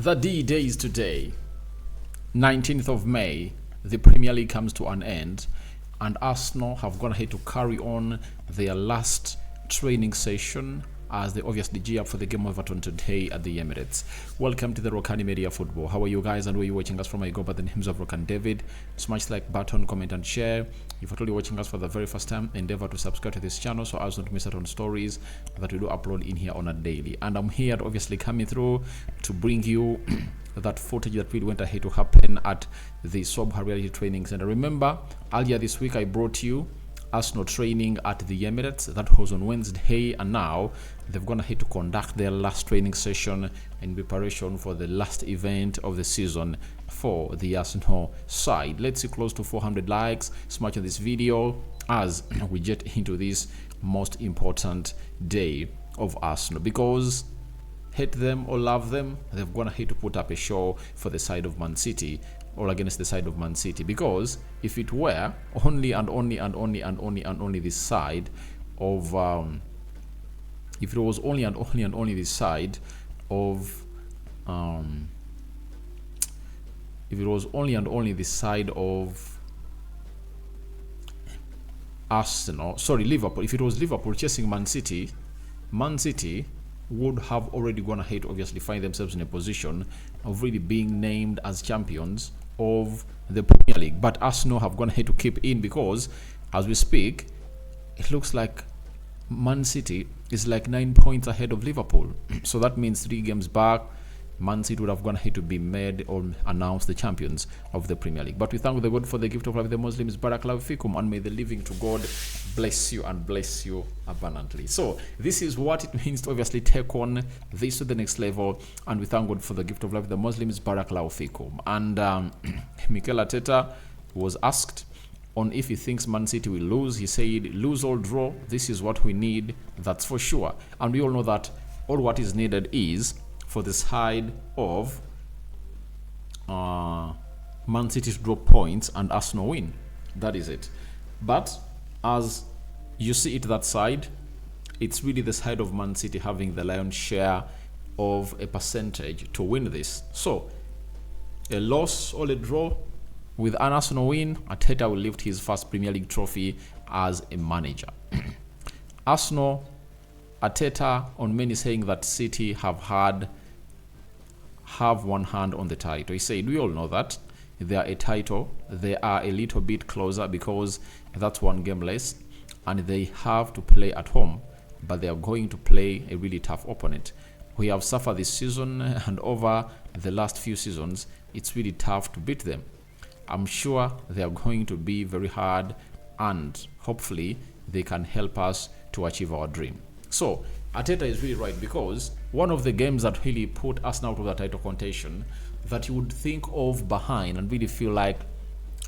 The D-Day is today, 19th of May. The Premier League comes to an end, and Arsenal have gone ahead to carry on their last training session as they obviously gear up for the game of Everton today at the Emirates. Welcome to the Rokani Media Football. How are you guys, and where are you watching us from? I go by the names of Rokani David. Smash the like button, comment and share. If you're totally watching us for the very first time, endeavor to subscribe to this channel so as not to miss out on stories that we do upload in here on a daily. And I'm here to obviously coming through to bring you that footage that really went ahead to happen at the Sobha Reality Training Center. Remember, earlier this week I brought you Arsenal training at the Emirates. That was on Wednesday, and now they've gone ahead to conduct their last training session in preparation for the last event of the season for the Arsenal side. Let's see close to 400 likes. Smash on this video as we get into this most important day of Arsenal, because hate them or love them, they've gone ahead to put up a show for the side of Man City, or against the side of Man City. Because if it were only this side of if it was only this side of if it was only this side of Arsenal, sorry, Liverpool, if it was Liverpool chasing Man City would have already gone ahead to obviously find themselves in a position of really being named as champions of the Premier League. But Arsenal have gone ahead to keep in, because as we speak, it looks like Man City is like 9 points ahead of Liverpool. So that means 3 games back, Man City would have gone ahead to be made or announced the champions of the Premier League. But we thank the God for the gift of life, the Muslims, Barakallahu fikum, and may the living to God bless you and bless you abundantly. So this is what it means to obviously take on this to the next level, and we thank God for the gift of life, the Muslims, Barakallahu fikum. And Mikel Arteta was asked on if he thinks Man City will lose. He said, lose or draw, this is what we need, that's for sure. And we all know that all what is needed is for the side of Man City to drop points and Arsenal win. That is it. But as you see it that side, it's really the side of Man City having the lion's share of a percentage to win this. So a loss or a draw with an Arsenal win, Arteta will lift his first Premier League trophy as a manager. Arsenal, Arteta on many saying that City have one hand on the title. He said, we all know that they are a title, they are a little bit closer because that's 1 game less, and they have to play at home, but they are going to play a really tough opponent. We have suffered this season, and over the last few seasons, it's really tough to beat them. I'm sure they are going to be very hard, and hopefully they can help us to achieve our dream. So Arteta is really right, because one of the games that really put us out of the title contention that you would think of behind and really feel like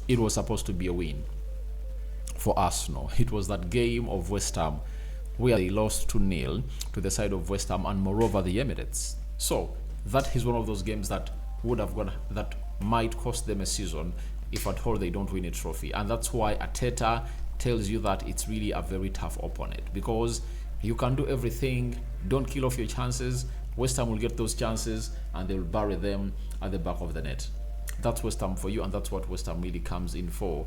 it was supposed to be a win for Arsenal, it was that game of West Ham where they lost 2-0 to the side of West Ham, and moreover the Emirates. So that is one of those games that would have gone, that might cost them a season if at all they don't win a trophy. And that's why Arteta tells you that it's really a very tough opponent, because you can do everything, don't kill off your chances. West Ham will get those chances and they will bury them at the back of the net. That's West Ham for you, and that's what West Ham really comes in for.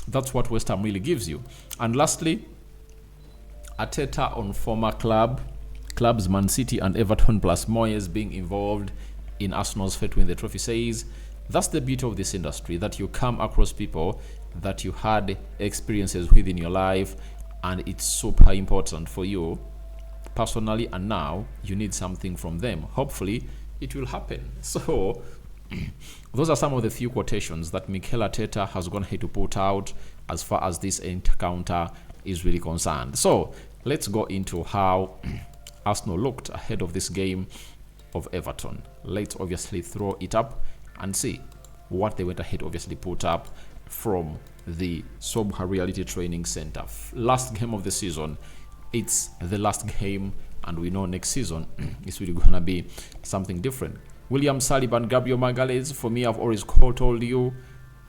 That's what West Ham really gives you. And lastly, Arteta on former clubs Man City and Everton plus Moyes being involved in Arsenal's fate to win the trophy, says that's the beauty of this industry, that you come across people that you had experiences with in your life, and it's super important for you personally, and now you need something from them. Hopefully it will happen. So those are some of the few quotations that Mikel Arteta has gone ahead to put out as far as this encounter is really concerned. So let's go into how Arsenal looked ahead of this game of Everton. Let's obviously throw it up and see what they went ahead obviously put up from the Sobha Reality Training Center. Last game of the season, it's the last game, and we know next season it's really gonna be something different. William Saliba and Gabriel Magalhaes, for me, I've always told you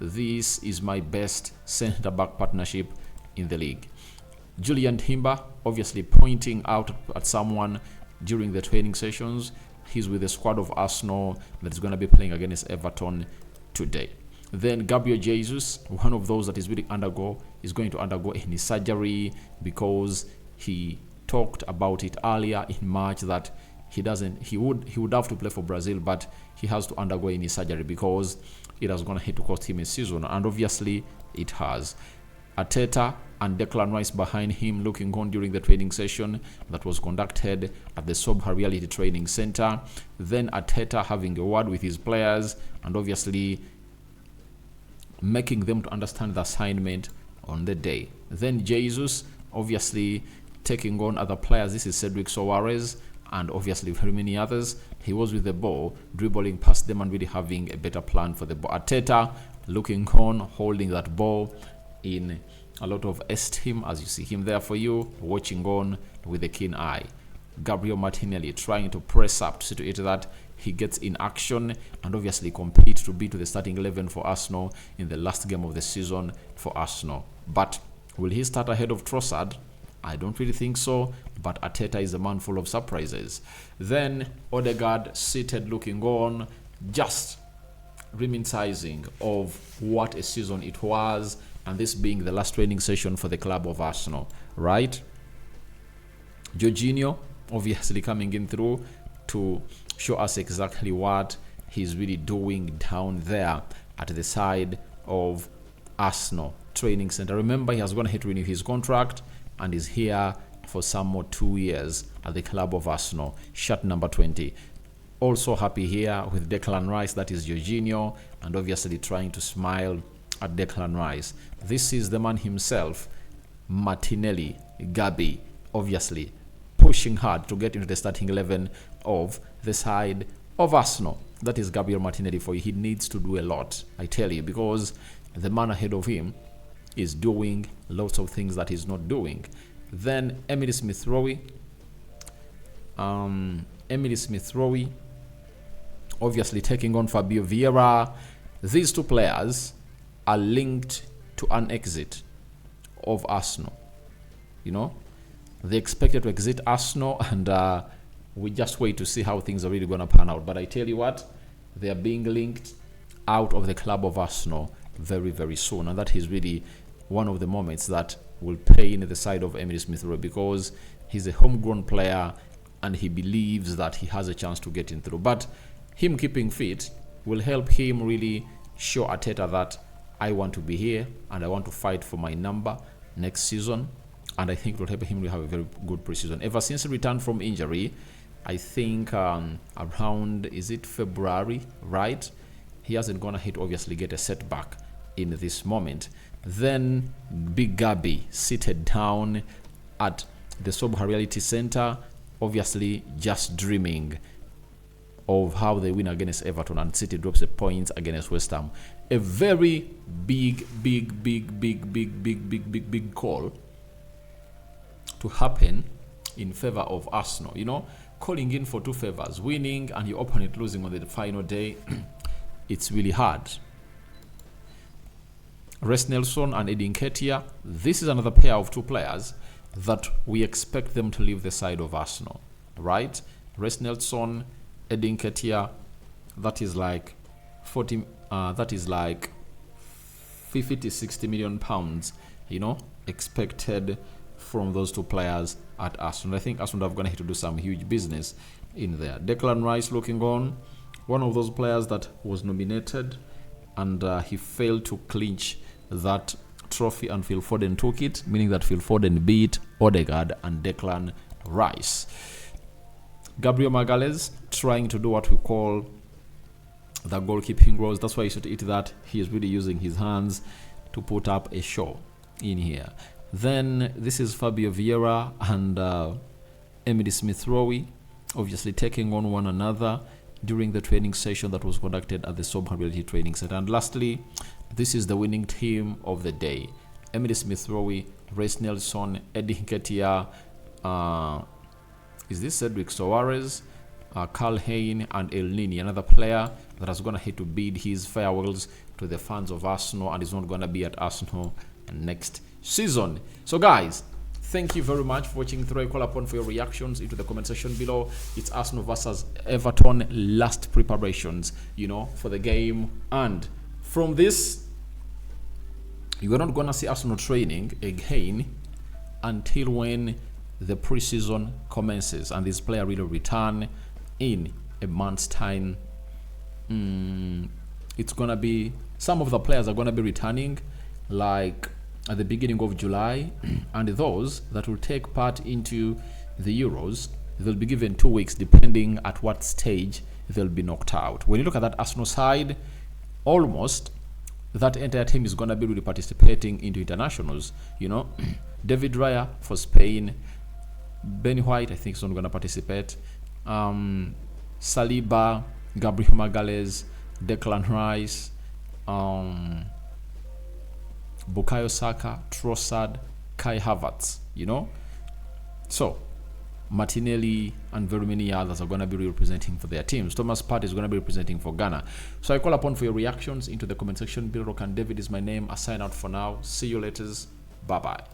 this is my best centre-back partnership in the league. Julian Timber obviously pointing out at someone during the training sessions. He's with the squad of Arsenal that is going to be playing against Everton today. Then Gabriel Jesus, one of those that is going to undergo any surgery, because he talked about it earlier in March that he would have to play for Brazil, but he has to undergo any surgery because it has going to cost him a season, and obviously it has. Arteta and Declan Rice behind him looking on during the training session that was conducted at the Sobha Reality Training Center. Then Arteta having a word with his players and obviously making them to understand the assignment on the day. Then Jesus obviously taking on other players. This is Cedric Soares and obviously very many others. He was with the ball, dribbling past them and really having a better plan for the ball. Arteta looking on, holding that ball in a lot of esteem, as you see him there for you, watching on with a keen eye. Gabriel Martinelli trying to press up to see to it that he gets in action and obviously compete to be to the starting 11 for Arsenal in the last game of the season for Arsenal. But will he start ahead of Trossard? I don't really think so, but Arteta is a man full of surprises. Then Odegaard seated looking on, just reminiscing of what a season it was, and this being the last training session for the club of Arsenal, right? Jorginho obviously coming in through to show us exactly what he's really doing down there at the side of Arsenal Training Center. Remember, he has gone ahead to renew his contract and is here for some more 2 years at the club of Arsenal. Shirt number 20. Also happy here with Declan Rice, that is Jorginho, and obviously trying to smile at Declan Rice. This is the man himself, Martinelli, Gabi, obviously pushing hard to get into the starting 11 of the side of Arsenal. That is Gabriel Martinelli for you. He needs to do a lot, I tell you, because the man ahead of him is doing lots of things that he's not doing. Then Emily Smith-Rowe, obviously taking on Fabio Vieira. These two players are linked to an exit of Arsenal. You know, they expected to exit Arsenal, and we just wait to see how things are really going to pan out. But I tell you what, they are being linked out of the club of Arsenal very, very soon, and that is really one of the moments that will pay in the side of Emily Smith-Rowe, because he's a homegrown player and he believes that he has a chance to get in through. But him keeping fit will help him really show Arteta that I want to be here and I want to fight for my number next season, and I think it will help him to have a very good preseason. Ever since he returned from injury, I think around, is it February, right? He hasn't gone ahead to obviously get a setback in this moment. Then Big Gabi seated down at the Sobha Reality Center, obviously just dreaming of how they win against Everton, and City drops a point against West Ham. A very big call to happen in favor of Arsenal. You know, calling in for two favors, winning and your opponent losing on the final day, it's really hard. Reece Nelson and Eddie Nketiah, this is another pair of two players that we expect them to leave the side of Arsenal, right? Reece Nelson, Eddie Nketiah, that is like 50 to 60 million pounds, you know, expected from those two players at Arsenal. I think Arsenal have going to do some huge business in there. Declan Rice looking on, one of those players that was nominated and he failed to clinch that trophy, and Phil Foden took it, meaning that Phil Foden beat Odegaard and Declan Rice. Gabriel Magalhaes trying to do what we call the goalkeeping roles. That's why you should eat that. He is really using his hands to put up a show in here. Then this is Fabio Vieira and Emily Smith-Rowe, obviously taking on one another during the training session that was conducted at the Sobha Reality Training Center. And lastly, this is the winning team of the day. Emily Smith-Rowe, Reece Nelson, Eddie Nketiah, is this Cedric Soares, Carl Hayne, and El Nini, another player that has going to hit to bid his farewells to the fans of Arsenal and is not going to be at Arsenal next season. So guys, Thank you very much for watching through. I call upon for your reactions into the comment section below. It's Arsenal versus Everton, last preparations, for the game. And from this, you're not going to see Arsenal training again until when the preseason commences and this player will return in a month's time. It's going to be, some of the players are going to be returning like at the beginning of July, and those that will take part into the Euros, they'll be given 2 weeks depending at what stage they'll be knocked out. When you look at that Arsenal side, almost that entire team is going to be really participating into internationals. David Raya for Spain, Benny White I think is not going to participate, Saliba, Gabriel Magalhaes, Declan Rice, Bukayo Saka, Trossard, Kai Havertz, So, Martinelli and very many others are going to be representing for their teams. Thomas Partey is going to be representing for Ghana. So I call upon for your reactions into the comment section below. Rokani David is my name. I sign out for now. See you later. Bye-bye.